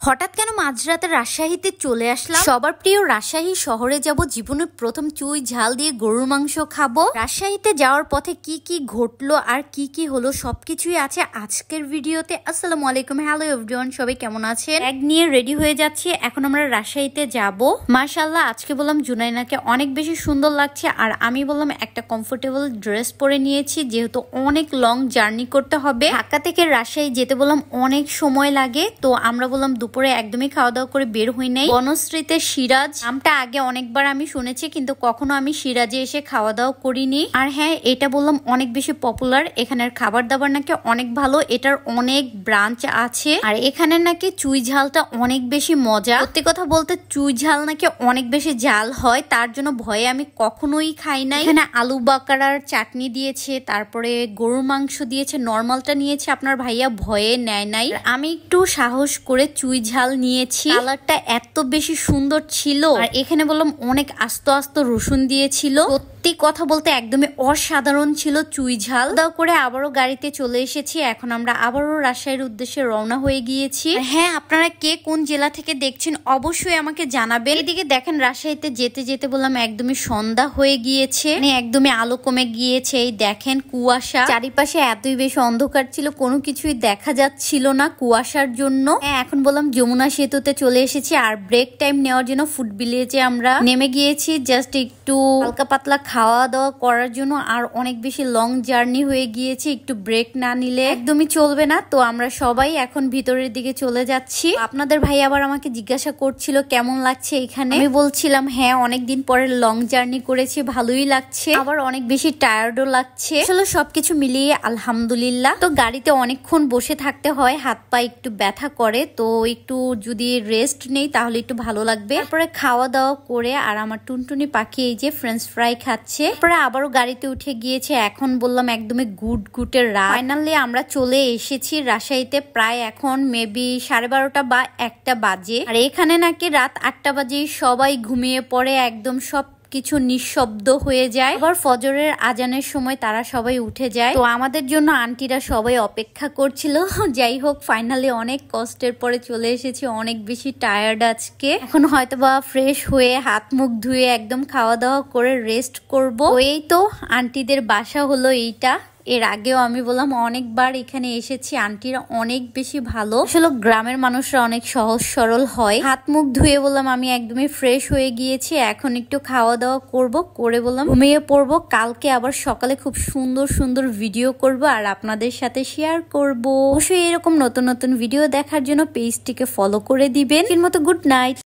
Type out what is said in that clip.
হঠাৎ কেন মাঝরাতে রাজশাহীতে চলে আসলাম। সবার প্রিয় রাজশাহী শহরে যাব, জীবনের প্রথম চুই ঝাল দিয়ে গরুর মাংস খাবো। রাজশাহীতে যাওয়ার পথে কি কি ঘটলো আর কি কি হলো সবকিছুই আছে আজকের ভিডিওতে। আসসালামু আলাইকুম, হ্যালো এভরিওয়ান, সবাই কেমন আছেন? ব্যাগ নিয়ে রেডি হয়ে যাচ্ছি, এখন আমরা রাজশাহীতে যাব। মাশাআল্লাহ, আজকে বললাম জুনাইনাকে অনেক বেশি সুন্দর লাগছে, আর আমি বললাম একটা কমফোর্টেবল ড্রেস পরে নিয়েছি, যেহেতু অনেক লং জার্নি করতে হবে। ঢাকা থেকে রাজশাহী যেতে বললাম অনেক সময় লাগে, তো আমরা বললাম দুপুরে একদমই খাওয়া দাওয়া করে বের হই নাই। বনশ্রীতে সিরাজ নামটা আগে অনেকবার আমি শুনেছি, কিন্তু কখনো আমি সিরাজে এসে খাওয়া দাওয়া করিনি। আর হ্যাঁ, এটা বললাম অনেক বেশি পপুলার, এখানের খাবার দাবার নাকি অনেক ভালো, এটার অনেক ব্রাঞ্চ আছে। আর এখানে নাকি চুই ঝালটা অনেক বেশি মজা। সত্যি কথা বলতে চুই ঝাল নাকি অনেক বেশি ঝাল হয়, তার জন্য ভয়ে আমি কখনোই খাই নাই। এখানে আলু বাকারার চাটনি দিয়েছে, তারপরে গরুর মাংস দিয়েছে, নর্মালটা নিয়েছে আপনার ভাইয়া, ভয়ে নেয় নাই। আমি একটু সাহস করে চুই ঝাল নিয়েছি, কালারটা এত বেশি সুন্দর ছিল। আর এখানে বললাম অনেক আস্ত আস্ত রসুন দিয়েছিল। সত্যি কথা বলতে একদমই অসাধারণ ছিল চুই ঝাল। দাও করে আবারও গাড়িতে চলে এসেছি, এখন আমরা আবারও রাজশাহীর উদ্দেশ্যে রওনা হয়ে গিয়েছি। হ্যাঁ, আপনারা কে কোন জেলা থেকে দেখছেন অবশ্যই আমাকে জানাবেন। এদিকে দেখেন রাজশাহীতে যেতে যেতে বললাম একদমই সন্ধ্যা হয়ে গিয়েছে, মানে একদমই আলো কমে গিয়েছে। এই দেখেন কুয়াশা, চারিপাশে এতই বেশি অন্ধকার ছিল, কোনো কিছুই দেখা যাচ্ছিল না কুয়াশার জন্য। এখন বললাম যমুনা সেতুতে চলে এসেছি, আর ব্রেক টাইম নেওয়ার জন্য ফুড ভিলেজে আমরা নেমে গিয়েছি, জাস্ট একটু হালকা পাতলা খাওয়া দাওয়া করার জন্য। আর অনেক বেশি লং জার্নি হয়ে গিয়েছে, একটু ব্রেক না নিলে একদমই চলবে না। তো আমরা সবাই এখন ভিতরের দিকে চলে যাচ্ছি। আপনাদের ভাই আবার আমাকে জিজ্ঞাসা করছিল কেমন লাগছে এখানে। আমি বলছিলাম হ্যাঁ, অনেকদিন পরে লং জার্নি করেছি, ভালোই লাগছে, আবার অনেক বেশি টায়ার্ডও লাগছে। আসলে সবকিছু মিলিয়ে আলহামদুলিল্লাহ। তো গাড়িতে অনেকক্ষণ বসে থাকতে হয়, হাত পা একটু ব্যথা করে, তো একটু যদি রেস্ট নেই তাহলে একটু ভালো লাগবে। তারপরে খাওয়া দাওয়া করে আর আমার টুনটুনি পাখি এই যে ফ্রেঞ্চ ফ্রাই খাচ্ছে। তারপরে আবারও গাড়িতে উঠে গিয়েছে, এখন বললাম একদমই গুটের রাত। ফাইনালি আমরা চলে এসেছি রাজশাহীতে, প্রায় এখন মেবি 12:30 বা 1টা বাজে। আর এখানে নাকি রাত 8টা বাজে সবাই ঘুমিয়ে পড়ে, একদম সব কিছু নিঃশব্দ হয়ে যায়। আবার ফজরের আজানের সময় তারা সবাই উঠে যায়। তো আমাদের জন্য আন্টিরা সবাই অপেক্ষা করছিল। যাই হোক, ফাইনালি অনেক কষ্টের পরে চলে এসেছি, অনেক বেশি টায়ার্ড আজকে। এখন হয়তো বা ফ্রেশ হয়ে হাত মুখ ধুয়ে একদম খাওয়া দাওয়া করে রেস্ট করব। এই তো আন্টিদের বাসা হলো এইটা। এর আগেও আমি বললাম অনেকবার এখানে এসেছি, আন্টিরা অনেক বেশি ভালো। আসলে গ্রামের মানুষরা অনেক সহজ সরল হয়। হাত মুখ ধুয়ে বললাম আমি একদমই ফ্রেশ হয়ে গিয়েছি, এখন একটু খাওয়া দাওয়া করব, করে বললাম ঘুমিয়ে পড়বো। কালকে আবার সকালে খুব সুন্দর সুন্দর ভিডিও করব আর আপনাদের সাথে শেয়ার করব। অবশ্যই এরকম নতুন নতুন ভিডিও দেখার জন্য পেজটিকে ফলো করে দিবেন। এর মতো গুড নাইট।